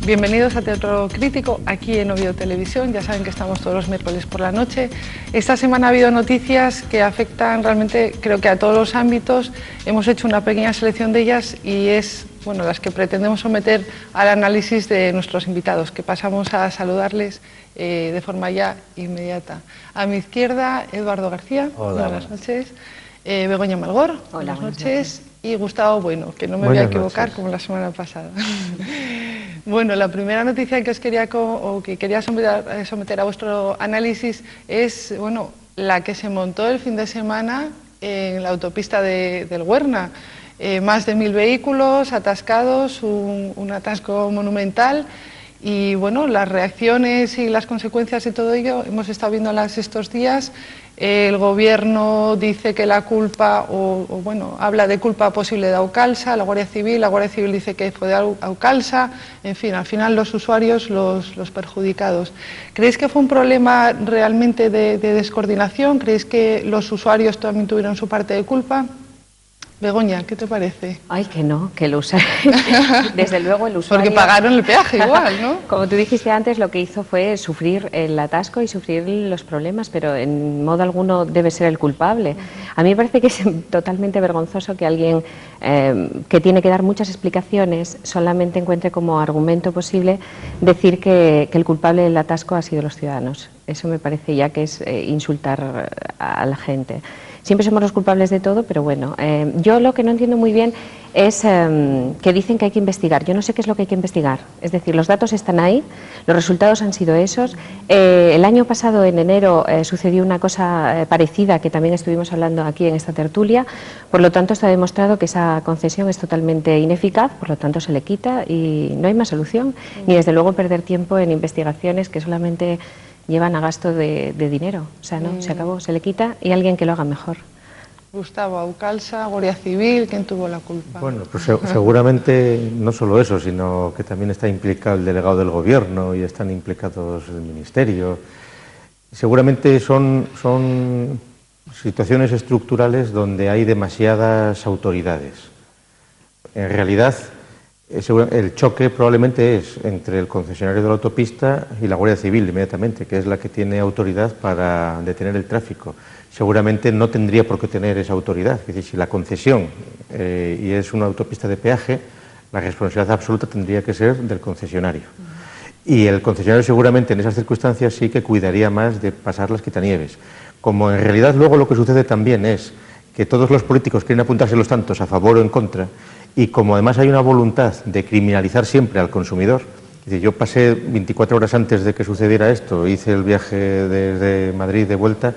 Bienvenidos a Teatro Crítico, aquí en Oviedo Televisión. Ya saben que estamos todos los miércoles por la noche. Esta semana ha habido noticias que afectan realmente, creo que a todos los ámbitos. Hemos hecho una pequeña selección de ellas y es, bueno, las que pretendemos someter al análisis de nuestros invitados, que pasamos a saludarles de forma ya inmediata. A mi izquierda, Eduardo García. Hola, buenas noches. Begoña Malgor. Hola, buenas noches. Y Gustavo Bueno, que no me voy a equivocar como la semana pasada. Bueno, la primera noticia que os quería someter a vuestro análisis es, bueno, la que se montó el fin de semana en la autopista del Huerna. Más de 1000 vehículos atascados, un atasco monumental. Y bueno, las reacciones y las consecuencias de todo ello hemos estado viéndolas estos días. El gobierno dice que la culpa, bueno, habla de culpa posible de Aucalsa, la Guardia Civil dice que fue de Aucalsa, en fin, al final los usuarios los perjudicados. ¿Creéis que fue un problema realmente de descoordinación? ¿Creéis que los usuarios también tuvieron su parte de culpa? Begoña, ¿qué te parece? Ay, que no, que el usuario, desde luego el usuario... Porque pagaron el peaje igual, ¿no? Como tú dijiste antes, lo que hizo fue sufrir el atasco y sufrir los problemas, pero en modo alguno debe ser el culpable. A mí me parece que es totalmente vergonzoso que alguien que tiene que dar muchas explicaciones solamente encuentre como argumento posible decir que el culpable del atasco ha sido los ciudadanos. Eso me parece ya que es insultar a la gente. Siempre somos los culpables de todo, pero bueno, yo lo que no entiendo muy bien es que dicen que hay que investigar. Yo no sé qué es lo que hay que investigar. Es decir, los datos están ahí, los resultados han sido esos. El año pasado, en enero, sucedió una cosa parecida que también estuvimos hablando aquí en esta tertulia. Por lo tanto, está demostrado que esa concesión es totalmente ineficaz, por lo tanto se le quita y no hay más solución. Ni desde luego perder tiempo en investigaciones que solamente llevan a gasto de dinero. O sea, no, se acabó, se le quita y alguien que lo haga mejor. Gustavo, Aucalsa, Guardia Civil, ¿quién tuvo la culpa? Bueno, pues seguramente no solo eso, sino que también está implicado el delegado del gobierno y están implicados el ministerio. Seguramente son situaciones estructurales donde hay demasiadas autoridades. En realidad, el choque probablemente es entre el concesionario de la autopista y la Guardia Civil inmediatamente, que es la que tiene autoridad para detener el tráfico. Seguramente no tendría por qué tener esa autoridad. Es decir, si la concesión y es una autopista de peaje, la responsabilidad absoluta tendría que ser del concesionario. Y el concesionario seguramente en esas circunstancias sí que cuidaría más de pasar las quitanieves. Como en realidad luego lo que sucede también es que todos los políticos quieren apuntarse los tantos a favor o en contra, y como además hay una voluntad de criminalizar siempre al consumidor, es decir, yo pasé 24 horas antes de que sucediera esto, hice el viaje desde Madrid de vuelta,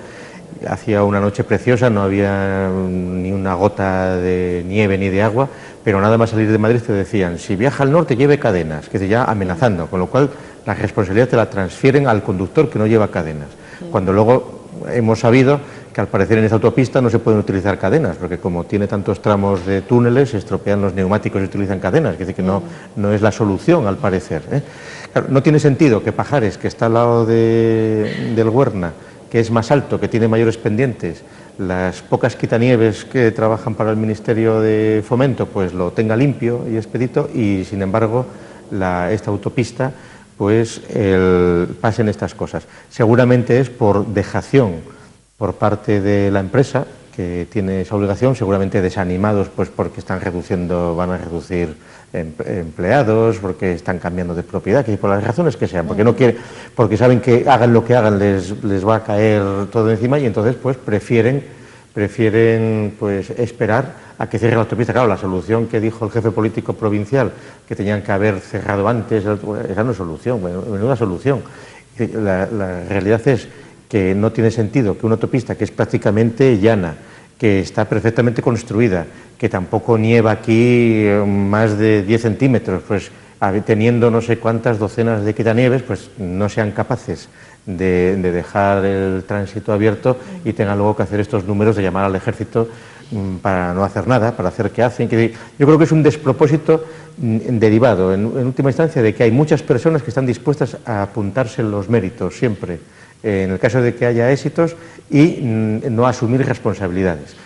hacía una noche preciosa, no había ni una gota de nieve ni de agua, pero nada más salir de Madrid te decían, si viaja al norte lleve cadenas, que ya amenazando, con lo cual la responsabilidad te la transfieren al conductor que no lleva cadenas, cuando luego hemos sabido que al parecer en esa autopista no se pueden utilizar cadenas, porque como tiene tantos tramos de túneles, se estropean los neumáticos y utilizan cadenas, es decir, que no es la solución al parecer. Claro, no tiene sentido que Pajares, que está al lado del Huerna, que es más alto, que tiene mayores pendientes, las pocas quitanieves que trabajan para el Ministerio de Fomento, pues lo tenga limpio y expedito, y sin embargo esta autopista pues pasen estas cosas. Seguramente es por dejación por parte de la empresa que tiene esa obligación, seguramente desanimados pues porque van a reducir empleados, porque están cambiando de propiedad, que por las razones que sean, porque saben que hagan lo que hagan les va a caer todo encima y entonces pues prefieren pues esperar a que cierre la autopista. Claro, la solución que dijo el jefe político provincial, que tenían que haber cerrado antes, esa no es solución, menuda solución. La realidad es que no tiene sentido que una autopista que es prácticamente llana, que está perfectamente construida, que tampoco nieva aquí más de 10 centímetros, pues teniendo no sé cuántas docenas de quitanieves, pues no sean capaces de dejar el tránsito abierto y tengan luego que hacer estos números de llamar al ejército para no hacer nada, para hacer que hacen. Yo creo que es un despropósito derivado, en última instancia, de que hay muchas personas que están dispuestas a apuntarse los méritos siempre, en el caso de que haya éxitos, y no asumir responsabilidades.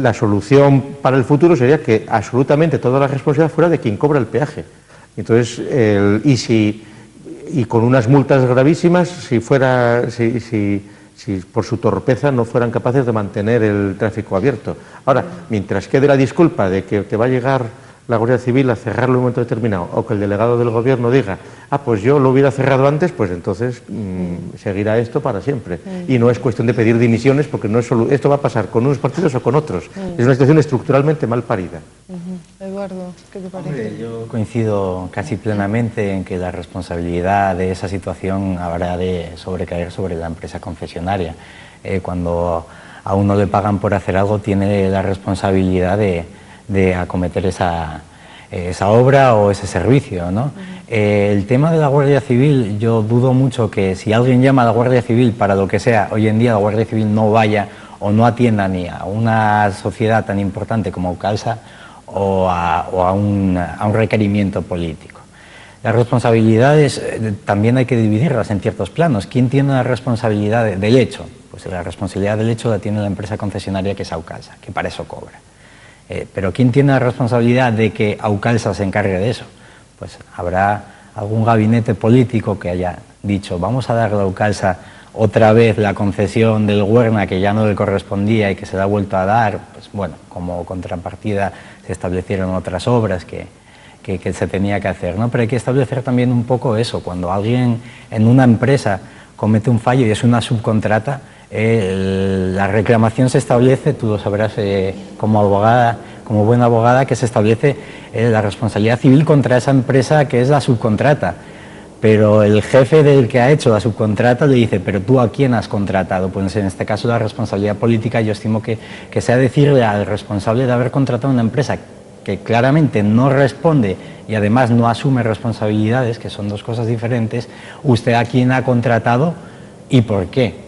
La solución para el futuro sería que absolutamente toda la responsabilidad fuera de quien cobra el peaje. Entonces, y con unas multas gravísimas si por su torpeza no fueran capaces de mantener el tráfico abierto. Ahora, mientras quede la disculpa de que va a llegar la Guardia Civil a cerrarlo en un momento determinado, o que el delegado del gobierno diga, pues yo lo hubiera cerrado antes, pues entonces seguirá esto para siempre. Y no es cuestión de pedir dimisiones, porque no es solo, esto va a pasar con unos partidos o con otros. Es una situación estructuralmente mal parida. Eduardo, ¿qué te parece? Hombre, yo coincido casi plenamente en que la responsabilidad de esa situación habrá de sobrecaer sobre la empresa concesionaria. Cuando a uno le pagan por hacer algo, tiene la responsabilidad de acometer esa obra o ese servicio, ¿no? El tema de la Guardia Civil, yo dudo mucho que si alguien llama a la Guardia Civil para lo que sea, hoy en día la Guardia Civil no vaya o no atienda ni a una sociedad tan importante como Aucalsa o a un requerimiento político. Las responsabilidades también hay que dividirlas en ciertos planos. ¿Quién tiene la responsabilidad del hecho? Pues la responsabilidad del hecho la tiene la empresa concesionaria, que es Aucalsa, que para eso cobra. Pero ¿quién tiene la responsabilidad de que Aucalsa se encargue de eso? Pues habrá algún gabinete político que haya dicho, vamos a darle a Aucalsa otra vez la concesión del Huerna, que ya no le correspondía y que se le ha vuelto a dar. Pues bueno, como contrapartida se establecieron otras obras que se tenía que hacer, ¿no? Pero hay que establecer también un poco eso. Cuando alguien en una empresa comete un fallo y es una subcontrata, la reclamación se establece, tú lo sabrás como abogada, como buena abogada, que se establece la responsabilidad civil contra esa empresa que es la subcontrata. Pero el jefe del que ha hecho la subcontrata le dice, pero tú ¿a quién has contratado? Pues en este caso la responsabilidad política yo estimo que sea decirle al responsable de haber contratado una empresa que claramente no responde y además no asume responsabilidades, que son dos cosas diferentes, usted a quién ha contratado y por qué.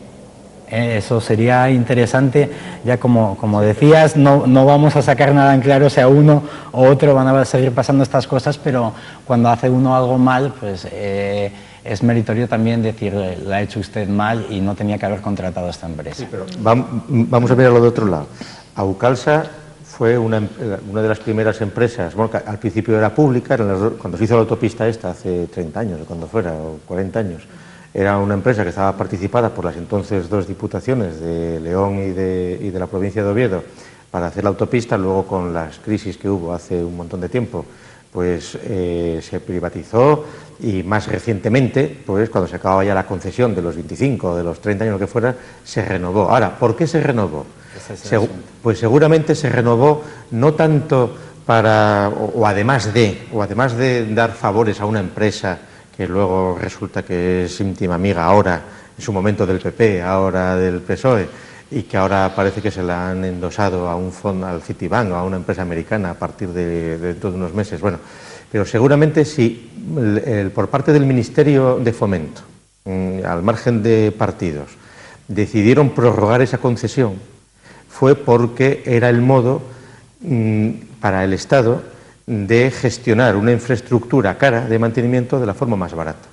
Eso sería interesante, ya como decías, no vamos a sacar nada en claro, sea uno o otro, van a seguir pasando estas cosas, pero cuando hace uno algo mal, pues es meritorio también decirle, la ha hecho usted mal y no tenía que haber contratado a esta empresa. Sí, pero vamos a mirarlo de otro lado. Aucalsa fue una de las primeras empresas, bueno, que al principio era pública, cuando se hizo la autopista esta hace 30 años, o cuando fuera, o 40 años, era una empresa que estaba participada por las entonces dos diputaciones de León y de la provincia de Oviedo para hacer la autopista. Luego, con las crisis que hubo hace un montón de tiempo, pues se privatizó, y más recientemente, pues cuando se acababa ya la concesión de los 25 o de los 30 años que fuera, se renovó. Ahora, ¿por qué se renovó? Pues seguramente se renovó no tanto para, o además de dar favores a una empresa que luego resulta que es íntima amiga ahora, en su momento del PP, ahora del PSOE, y que ahora parece que se la han endosado a un fondo, al Citibank o a una empresa americana a partir de dentro de unos meses. Bueno, pero seguramente si por parte del Ministerio de Fomento, al margen de partidos, decidieron prorrogar esa concesión, fue porque era el modo para el Estado de gestionar una infraestructura cara de mantenimiento de la forma más barata.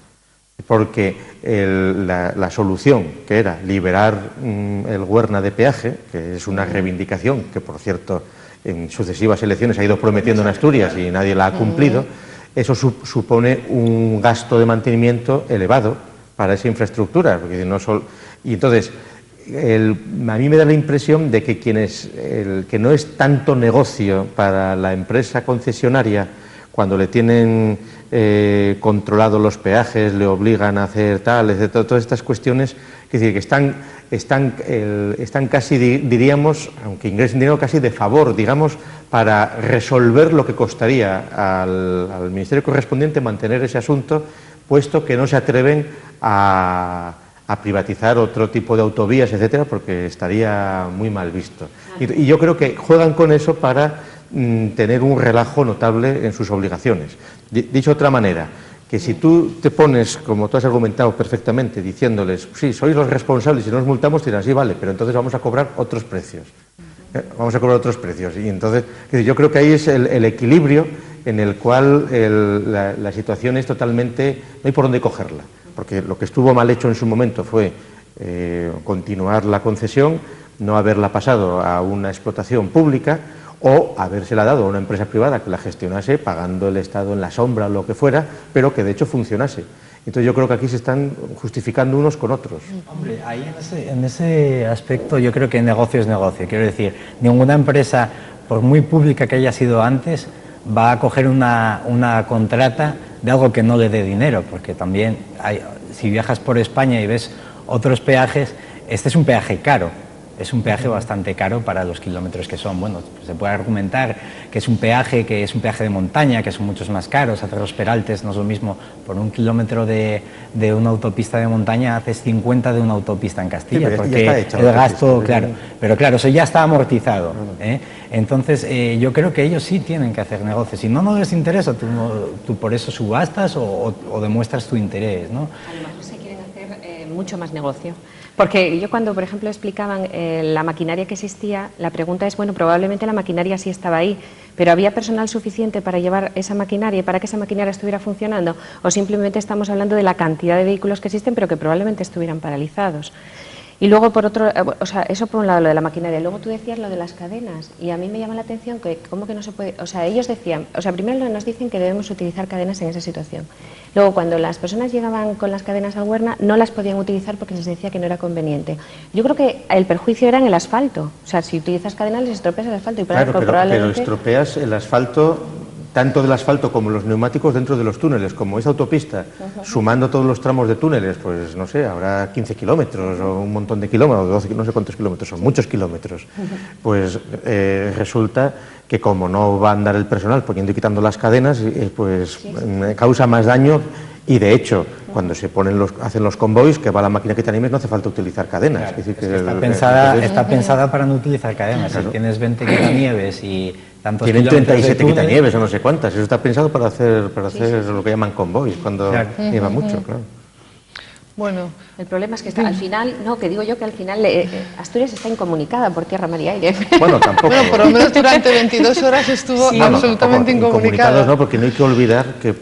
Porque la solución, que era liberar el Huerna de peaje, que es una reivindicación que, por cierto, en sucesivas elecciones ha ido prometiendo en Asturias y nadie la ha cumplido, eso supone un gasto de mantenimiento elevado para esa infraestructura. Porque y entonces, a mí me da la impresión de que que no es tanto negocio para la empresa concesionaria cuando le tienen controlados los peajes, le obligan a hacer todas estas cuestiones, es decir, que están casi, diríamos, aunque ingresen dinero, casi de favor, digamos, para resolver lo que costaría al ministerio correspondiente mantener ese asunto, puesto que no se atreven a privatizar otro tipo de autovías, etcétera, porque estaría muy mal visto. Y yo creo que juegan con eso para tener un relajo notable en sus obligaciones. Dicho de otra manera, que si tú te pones, como tú has argumentado perfectamente, diciéndoles, sí, sois los responsables y nos multamos, te dirán, sí, vale, pero entonces vamos a cobrar otros precios. Vamos a cobrar otros precios. Y entonces, yo creo que ahí es el equilibrio en el cual la situación es totalmente, no hay por dónde cogerla. Porque lo que estuvo mal hecho en su momento fue continuar la concesión, no haberla pasado a una explotación pública, o habérsela dado a una empresa privada que la gestionase, pagando el Estado en la sombra o lo que fuera, pero que de hecho funcionase. Entonces yo creo que aquí se están justificando unos con otros. Hombre, ahí en ese aspecto yo creo que negocio es negocio. Quiero decir, ninguna empresa, por muy pública que haya sido antes, va a coger una contrata de algo que no le dé dinero, porque también si viajas por España y ves otros peajes, este es un peaje caro. Es un peaje bastante caro para los kilómetros que son. Bueno, pues se puede argumentar que es un peaje de montaña, que son muchos más caros. Hacer los peraltes no es lo mismo. Por un kilómetro de una autopista de montaña haces 50 de una autopista en Castilla, sí, porque el gasto, claro. Pero claro, eso ya está amortizado. Entonces, yo creo que ellos sí tienen que hacer negocios. Si no les interesa, tú por eso subastas o demuestras tu interés, ¿no? A lo mejor se quieren hacer mucho más negocio. Porque yo cuando, por ejemplo, explicaban la maquinaria que existía, la pregunta es, bueno, probablemente la maquinaria sí estaba ahí, pero ¿había personal suficiente para llevar esa maquinaria y para que esa maquinaria estuviera funcionando? ¿O simplemente estamos hablando de la cantidad de vehículos que existen, pero que probablemente estuvieran paralizados? Y luego, por otro, o sea, eso por un lado, lo de la maquinaria. Luego tú decías lo de las cadenas, y a mí me llama la atención que cómo que no se puede... O sea, ellos decían... O sea, primero nos dicen que debemos utilizar cadenas en esa situación. Luego, cuando las personas llegaban con las cadenas al Huerna, no las podían utilizar porque les decía que no era conveniente. Yo creo que el perjuicio era en el asfalto. O sea, si utilizas cadenas, les estropeas el asfalto. Y claro, pero estropeas el asfalto... tanto del asfalto como los neumáticos dentro de los túneles. Como es autopista, sumando todos los tramos de túneles, pues no sé, habrá 15 kilómetros o un montón de kilómetros, 12, no sé cuántos kilómetros son, muchos kilómetros. Pues resulta que como no va a andar el personal poniendo y quitando las cadenas, pues causa más daño. Y de hecho, cuando se hacen los convoys, que va la máquina que te animes, no hace falta utilizar cadenas. Claro, es que está pensada para no utilizar cadenas. Claro. Si tienes 20 quitanieves y tantos tienen kilómetros 37 quitanieves o no sé cuántas. Eso está pensado para hacer lo que llaman convoys, cuando lleva mucho, claro. Bueno, el problema es que al final, no, que digo yo que al final Asturias está incomunicada por tierra, mar y aire. Bueno, tampoco. Bueno, por lo menos durante 22 horas estuvo absolutamente incomunicada. No, porque no hay que olvidar que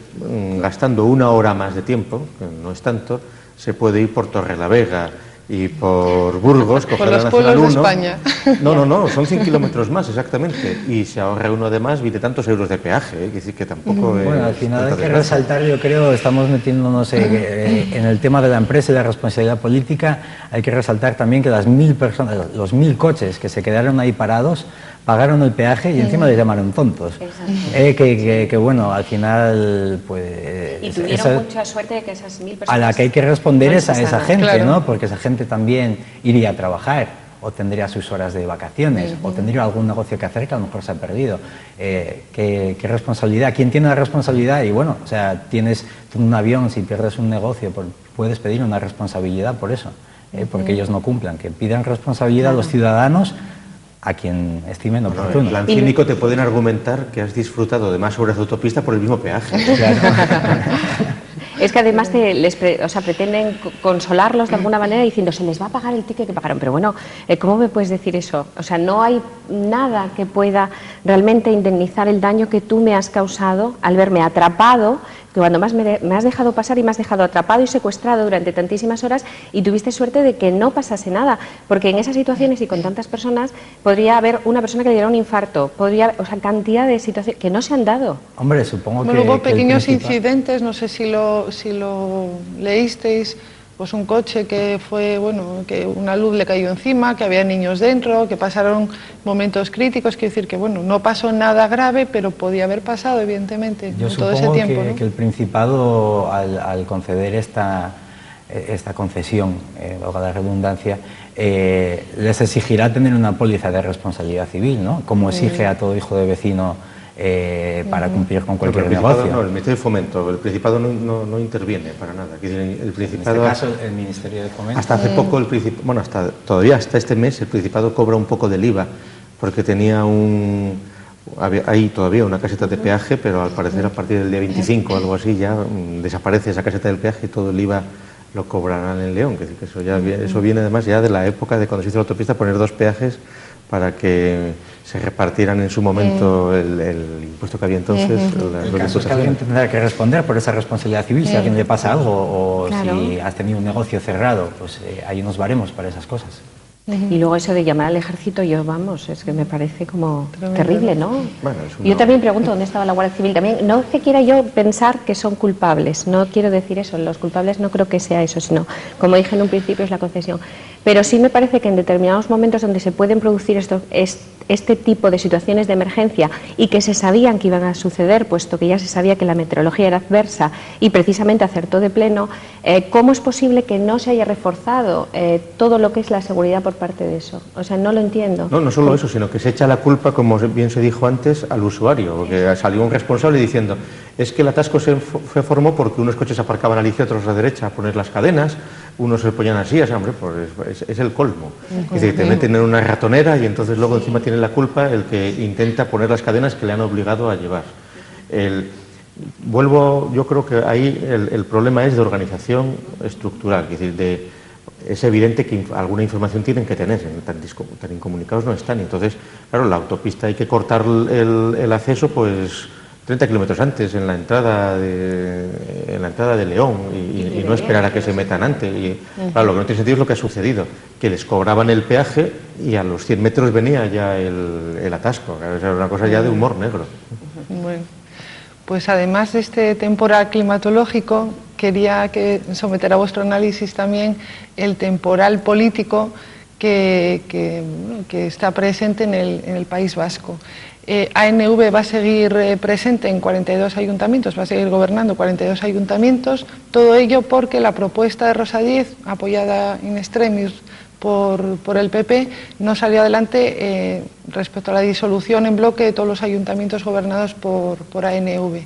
gastando 1 hora más de tiempo, que no es tanto, se puede ir por Torrelavega y por Burgos, por los pueblos de España. No, son 100 kilómetros más, exactamente. Y se ahorra uno de más, de tantos euros de peaje, es decir, que tampoco es... Bueno, al final hay que resaltar, yo creo, estamos metiéndonos en el tema de la empresa y la responsabilidad política, hay que resaltar también que las 1000 personas, los 1000 coches que se quedaron ahí parados, pagaron el peaje y encima les llamaron tontos. Que bueno, al final, pues... Y tuvieron mucha suerte de que esas 1000 personas... A la que hay que responder es a esa gente, claro. ¿no? Porque esa gente también iría a trabajar, o tendría sus horas de vacaciones, o tendría algún negocio que hacer que a lo mejor se ha perdido. ¿Qué responsabilidad? ¿Quién tiene la responsabilidad? Y bueno, o sea, tienes un avión, si pierdes un negocio, puedes pedir una responsabilidad por eso, porque ellos no cumplan. Que pidan responsabilidad a los ciudadanos a quien estimen oportuno. En plan cínico te pueden argumentar que has disfrutado de más horas de autopista por el mismo peaje. Claro. Es que además pretenden consolarlos de alguna manera diciendo se les va a pagar el ticket que pagaron. Pero bueno, ¿cómo me puedes decir eso? O sea, no hay nada que pueda realmente indemnizar el daño que tú me has causado al verme atrapado, que cuando más me has dejado pasar y me has dejado atrapado y secuestrado durante tantísimas horas y tuviste suerte de que no pasase nada. Porque en esas situaciones y con tantas personas podría haber una persona que le diera un infarto, cantidad de situaciones que no se han dado. Hombre, supongo que... Hubo pequeños incidentes, no sé si lo leísteis, pues un coche que fue, bueno, que una luz le cayó encima, que había niños dentro, que pasaron momentos críticos, quiero decir que, bueno, no pasó nada grave, pero podía haber pasado, evidentemente, yo en todo ese tiempo. Que el Principado, al conceder esta concesión, valga la redundancia, les exigirá tener una póliza de responsabilidad civil, ¿no? Como exige a todo hijo de vecino para cumplir con cualquier negocio. No, el Ministerio de Fomento, el Principado no interviene para nada. El Principado, en este caso, el Ministerio de Fomento. Hasta hace poco, todavía hasta este mes, el Principado cobra un poco del IVA, porque tenía hay todavía una caseta de peaje, pero al parecer a partir del día 25 o algo así ya desaparece esa caseta del peaje y todo el IVA lo cobrarán en León. Que eso viene además ya de la época de cuando se hizo la autopista, poner 2 peajes para que se repartieran en su momento el impuesto que había entonces. El caso es que alguien tendrá que responder por esa responsabilidad civil si a alguien le pasa algo o si has tenido un negocio cerrado, pues hay unos baremos para esas cosas. Y luego eso de llamar al ejército, yo vamos, es que me parece como terrible, ¿no? Bueno, yo también pregunto dónde estaba la Guardia Civil. También no que quiera yo pensar que son culpables, no quiero decir eso, los culpables no creo que sea eso, sino, como dije en un principio, es la concesión. Pero sí me parece que en determinados momentos donde se pueden producir este tipo de situaciones de emergencia y que se sabían que iban a suceder, puesto que ya se sabía que la meteorología era adversa y precisamente acertó de pleno, ¿cómo es posible que no se haya reforzado todo lo que es la seguridad por parte de eso? O sea, no lo entiendo. No, no solo eso, sino que se echa la culpa, como bien se dijo antes, al usuario, porque salió un responsable diciendo, es que el atasco se formó porque unos coches aparcaban a la izquierda, otros a la derecha, a poner las cadenas, unos se ponían así, hombre, pues es el colmo. Es decir, te meten en una ratonera y entonces luego encima tiene la culpa el que intenta poner las cadenas que le han obligado a llevar. Yo creo que ahí el problema es de organización estructural, es decir, es evidente que alguna información tienen que tener, tan incomunicados no están, y entonces, claro, la autopista hay que cortar el acceso, pues 30 kilómetros antes, en la entrada de León, y no esperar a que se metan antes. Y, claro, lo que no tiene sentido es lo que ha sucedido, que les cobraban el peaje y a los 100 metros venía ya el atasco. Era una cosa ya de humor negro. Bueno, pues además de este temporal climatológico, quería someter a vuestro análisis también el temporal político que está presente en el País Vasco. ANV va a seguir presente en 42 ayuntamientos, va a seguir gobernando 42 ayuntamientos, todo ello porque la propuesta de Rosa Díez, apoyada in extremis por el PP, no salió adelante respecto a la disolución en bloque de todos los ayuntamientos gobernados por ANV.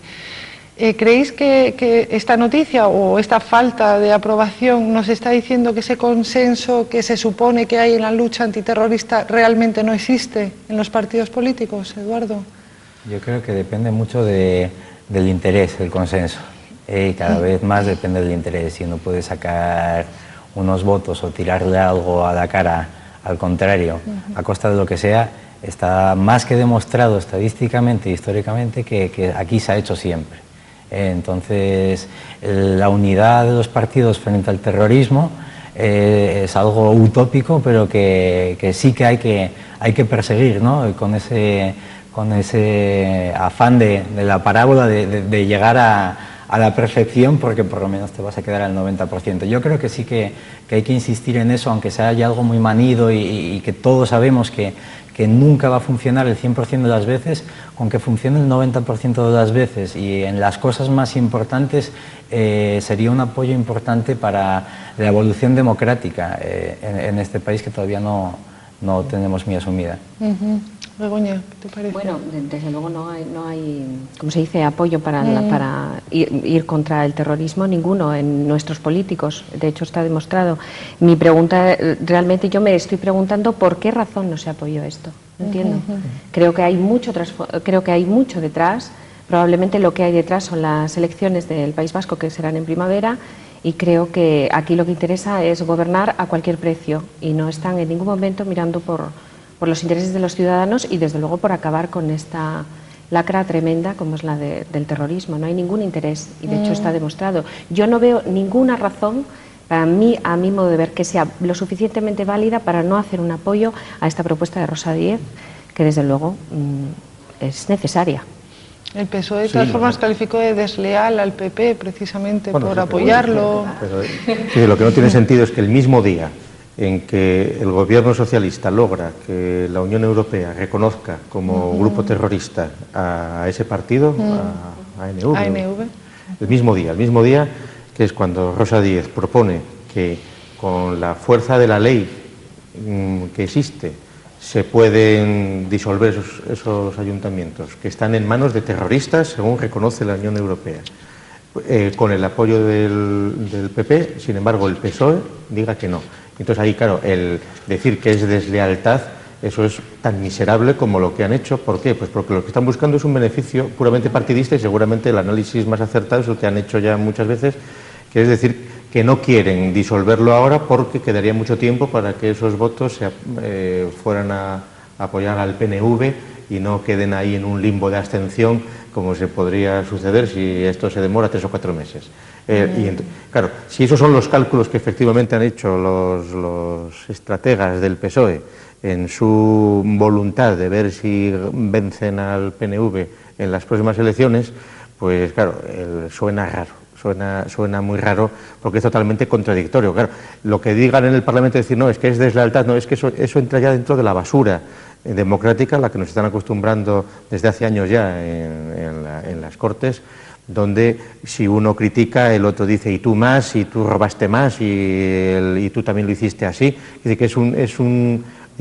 ¿Creéis que esta noticia o esta falta de aprobación nos está diciendo que ese consenso que se supone que hay en la lucha antiterrorista realmente no existe en los partidos políticos, Eduardo? Yo creo que depende mucho del interés, del consenso. Y cada vez más depende del interés. Si uno puede sacar unos votos o tirarle algo a la cara, al contrario, a costa de lo que sea, está más que demostrado estadísticamente e históricamente que aquí se ha hecho siempre. Entonces, la unidad de los partidos frente al terrorismo es algo utópico, pero que sí que hay que perseguir, ¿no? Con ese afán de la parábola de llegar a la perfección, porque por lo menos te vas a quedar al 90%. Yo creo que sí que hay que insistir en eso, aunque sea ya algo muy manido y que todos sabemos que nunca va a funcionar el 100% de las veces, con que funcione el 90% de las veces y en las cosas más importantes sería un apoyo importante para la evolución democrática en este país que todavía no tenemos muy asumida. Begoña, ¿qué te parece? Bueno, desde luego no hay como se dice, apoyo para ir contra el terrorismo ninguno en nuestros políticos. De hecho, está demostrado. Mi pregunta, realmente yo me estoy preguntando por qué razón no se apoyó esto. No entiendo. Creo que hay mucho detrás. Probablemente lo que hay detrás son las elecciones del País Vasco, que serán en primavera, y creo que aquí lo que interesa es gobernar a cualquier precio y no están en ningún momento mirando por los intereses de los ciudadanos y desde luego por acabar con esta lacra tremenda como es la del terrorismo. No hay ningún interés y de hecho está demostrado. Yo no veo ninguna razón para mí, a mi modo de ver, que sea lo suficientemente válida para no hacer un apoyo a esta propuesta de Rosa Díez, que desde luego es necesaria. El PSOE de todas formas calificó de desleal al PP precisamente por apoyarlo. Pero lo que no tiene sentido es que el mismo día en que el gobierno socialista logra que la Unión Europea reconozca como grupo terrorista a ese partido, a ANV, el mismo día que es cuando Rosa Díez propone que con la fuerza de la ley que existe se pueden disolver esos ayuntamientos que están en manos de terroristas, según reconoce la Unión Europea. Con el apoyo del PP, sin embargo, el PSOE diga que no. Entonces ahí, claro, el decir que es deslealtad, eso es tan miserable como lo que han hecho. ¿Por qué? Pues porque lo que están buscando es un beneficio puramente partidista y seguramente el análisis más acertado es el que han hecho ya muchas veces, que es decir, que no quieren disolverlo ahora porque quedaría mucho tiempo para que esos votos fueran a apoyar al PNV y no queden ahí en un limbo de abstención como se podría suceder si esto se demora 3 o 4 meses. Claro, si esos son los cálculos que efectivamente han hecho los estrategas del PSOE en su voluntad de ver si vencen al PNV en las próximas elecciones, pues claro, suena raro, suena muy raro porque es totalmente contradictorio. Claro, lo que digan en el Parlamento, decir no, es que es deslealtad, no, es que eso entra ya dentro de la basura democrática a la que nos están acostumbrando desde hace años ya en las Cortes, donde si uno critica, el otro dice y tú más, y tú robaste más, y tú también lo hiciste así. Dice que es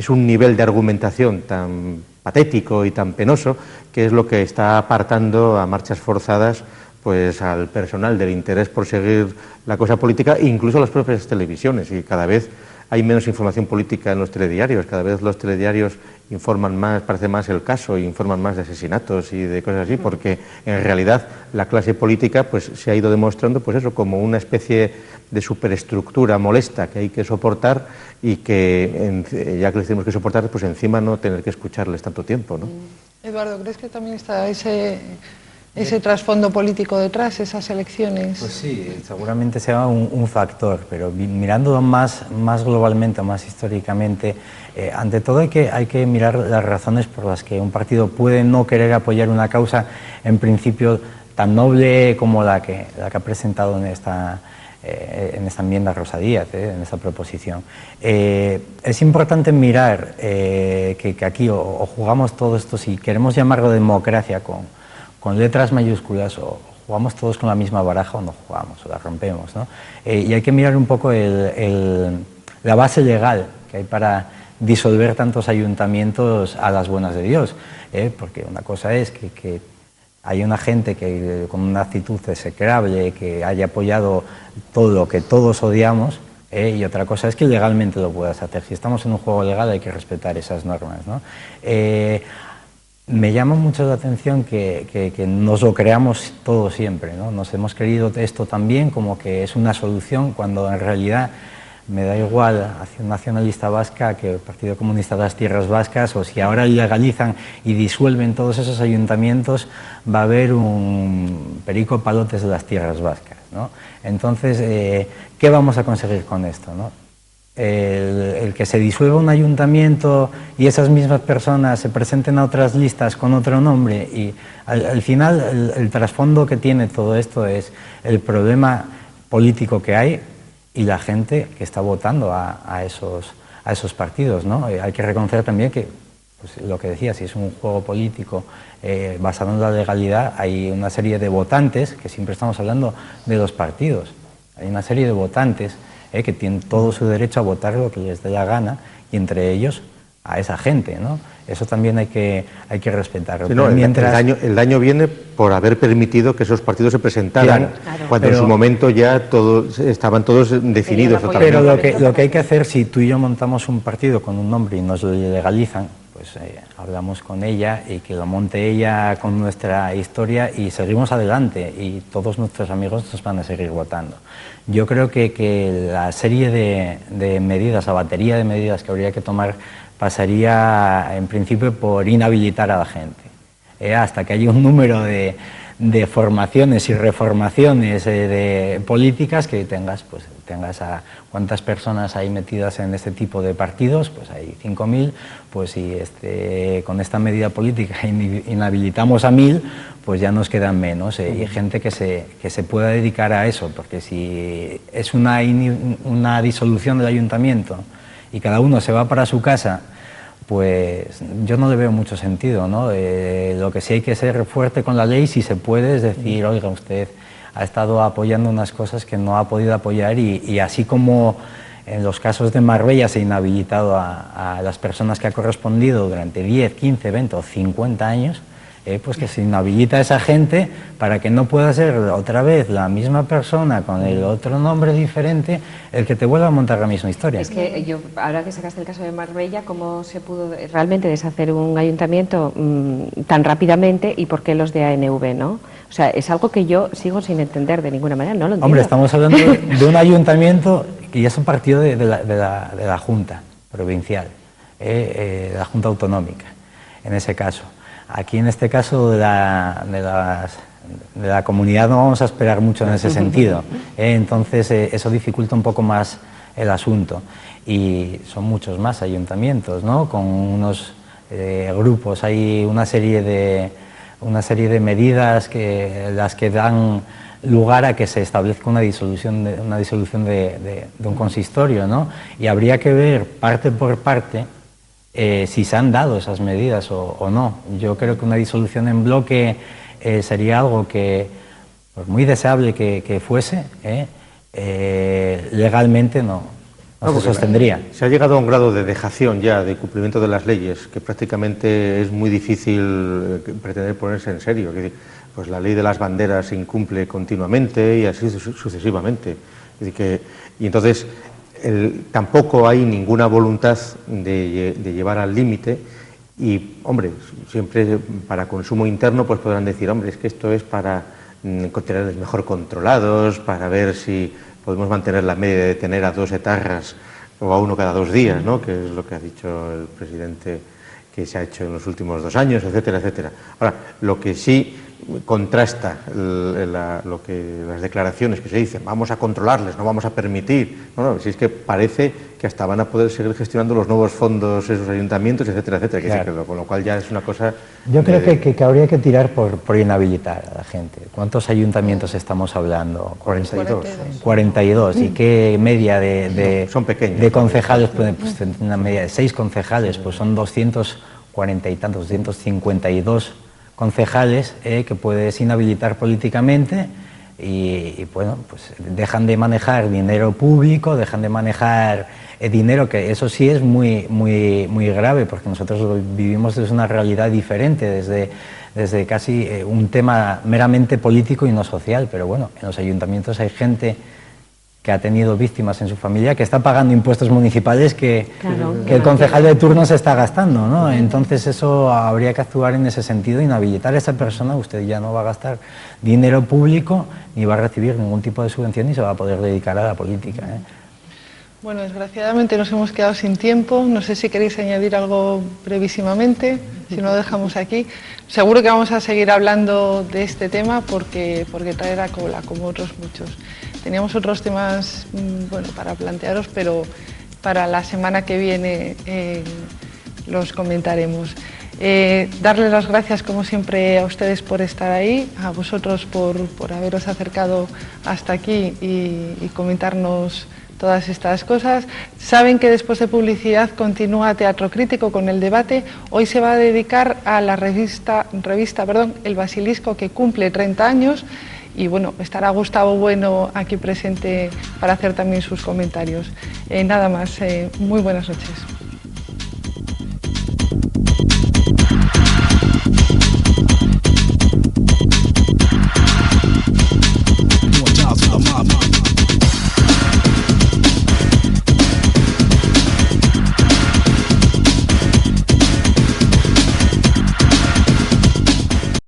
un nivel de argumentación tan patético y tan penoso que es lo que está apartando a marchas forzadas pues al personal del interés por seguir la cosa política, incluso a las propias televisiones, y cada vez hay menos información política en los telediarios, cada vez los telediarios informan más, parece más el caso, informan más de asesinatos y de cosas así, porque en realidad la clase política pues se ha ido demostrando pues eso, como una especie de superestructura molesta que hay que soportar y que ya que les tenemos que soportar, pues encima no tener que escucharles tanto tiempo, ¿no? Eduardo, ¿crees que también está ese trasfondo político detrás, esas elecciones? Pues sí, seguramente sea un factor, pero mirándolo más globalmente, más históricamente, ante todo hay que mirar las razones por las que un partido puede no querer apoyar una causa en principio tan noble como la que ha presentado en esta enmienda Rosa Díaz, en esta proposición. Es importante mirar que aquí o jugamos todo esto, si queremos llamarlo democracia con letras mayúsculas, o jugamos todos con la misma baraja o no jugamos, o la rompemos, ¿no? Y hay que mirar un poco la base legal que hay para disolver tantos ayuntamientos a las buenas de Dios, porque una cosa es que hay una gente que con una actitud execrable, que haya apoyado todo lo que todos odiamos, y otra cosa es que legalmente lo puedas hacer. Si estamos en un juego legal hay que respetar esas normas, ¿no? Me llama mucho la atención que nos lo creamos todo siempre, ¿no? Nos hemos creído esto también como que es una solución, cuando en realidad me da igual Acción Nacionalista Vasca que el Partido Comunista de las Tierras Vascas, o si ahora legalizan y disuelven todos esos ayuntamientos, va a haber un Perico Palotes de las Tierras Vascas, ¿no? Entonces, ¿qué vamos a conseguir con esto, no? El que se disuelva un ayuntamiento y esas mismas personas se presenten a otras listas con otro nombre, y al final el trasfondo que tiene todo esto es el problema político que hay y la gente que está votando a esos partidos, ¿no? Hay que reconocer también que, pues, lo que decía, si es un juego político basado en la legalidad, hay una serie de votantes, que siempre estamos hablando de los partidos, hay una serie de votantes que tienen todo su derecho a votar lo que les dé la gana, y entre ellos a esa gente, ¿no? Eso también hay que respetarlo. Sí, no, el daño viene por haber permitido que esos partidos se presentaran, claro, cuando en su momento ya estaban todos definidos totalmente. Pero lo que hay que hacer, si tú y yo montamos un partido con un nombre y nos lo legalizan, pues hablamos con ella y que lo monte ella con nuestra historia y seguimos adelante, y todos nuestros amigos nos van a seguir votando. Yo creo que la serie de medidas, la batería de medidas que habría que tomar, pasaría en principio por inhabilitar a la gente, hasta que haya un número de formaciones y reformaciones de políticas que tengas a cuántas personas hay metidas en este tipo de partidos, pues hay 5.000, pues si con esta medida política inhabilitamos a 1.000, pues ya nos quedan menos, y gente que se pueda dedicar a eso, porque si es una disolución del ayuntamiento y cada uno se va para su casa, pues yo no le veo mucho sentido, ¿no? Lo que sí hay que ser fuerte con la ley, si se puede, es decir, oiga, usted ha estado apoyando unas cosas que no ha podido apoyar, y así como en los casos de Marbella se ha inhabilitado a las personas que ha correspondido durante 10, 15, 20 o 50 años, pues que se inhabilita a esa gente para que no pueda ser otra vez la misma persona con el otro nombre diferente el que te vuelva a montar la misma historia. Es que yo, ahora que sacaste el caso de Marbella, ¿cómo se pudo realmente deshacer un ayuntamiento tan rápidamente, y por qué los de ANV, no? O sea, es algo que yo sigo sin entender de ninguna manera, no lo entiendo. Hombre, estamos hablando de un ayuntamiento que ya es un partido de la Junta Provincial, de la Junta Autonómica, en ese caso. Aquí, en este caso, de las de la comunidad no vamos a esperar mucho en ese sentido, entonces eso dificulta un poco más el asunto. Y son muchos más ayuntamientos, ¿no? Con unos grupos, hay una serie de medidas las que dan lugar a que se establezca una disolución de un consistorio, ¿no? Y habría que ver parte por parte si se han dado esas medidas o no. Yo creo que una disolución en bloque sería algo que, pues muy deseable que fuese, legalmente no se sostendría. Se ha llegado a un grado de dejación ya, de cumplimiento de las leyes, que prácticamente es muy difícil pretender ponerse en serio. Es decir, pues la ley de las banderas se incumple continuamente y así sucesivamente. Es decir, y entonces tampoco hay ninguna voluntad de llevar al límite. Y, hombre, siempre para consumo interno pues podrán decir, hombre, es que esto es para tenerlos mejor controlados, para ver si podemos mantener la media de tener a 2 etarras o a 1 cada 2 días, ¿no? Que es lo que ha dicho el presidente que se ha hecho en los últimos 2 años, etcétera, etcétera. Ahora, lo que sí contrasta las declaraciones que se dicen, vamos a controlarles, no vamos a permitir, no, si es que parece que hasta van a poder seguir gestionando los nuevos fondos esos ayuntamientos, etcétera, etcétera, claro. Con lo cual ya es una cosa... Yo creo que habría que tirar por inhabilitar a la gente. ¿Cuántos ayuntamientos estamos hablando? 42. 42. ¿Y qué media son pequeños, de concejales? Pues una media de 6 concejales, pues son 240 y tantos, 252 concejales que puedes inhabilitar políticamente y bueno, pues dejan de manejar dinero público, dejan de manejar dinero, que eso sí es muy grave, porque nosotros lo vivimos desde una realidad diferente, desde casi un tema meramente político y no social, pero bueno, en los ayuntamientos hay gente que ha tenido víctimas en su familia, que está pagando impuestos municipales que el concejal de turno se está gastando, ¿no? Entonces eso habría que actuar en ese sentido, inhabilitar a esa persona. Usted ya no va a gastar dinero público, ni va a recibir ningún tipo de subvención, ni se va a poder dedicar a la política, ¿eh? Bueno, desgraciadamente nos hemos quedado sin tiempo. No sé si queréis añadir algo brevísimamente, si no lo dejamos aquí. Seguro que vamos a seguir hablando de este tema porque trae la cola, como otros muchos. Teníamos otros temas bueno, para plantearos, pero para la semana que viene los comentaremos. Darles las gracias, como siempre, a ustedes por estar ahí, a vosotros por haberos acercado hasta aquí y comentarnos todas estas cosas. Saben que después de publicidad continúa Teatro Crítico con el debate. Hoy se va a dedicar a la revista El Basilisco, que cumple 30 años. Y bueno, estará Gustavo Bueno aquí presente para hacer también sus comentarios. Nada más, muy buenas noches.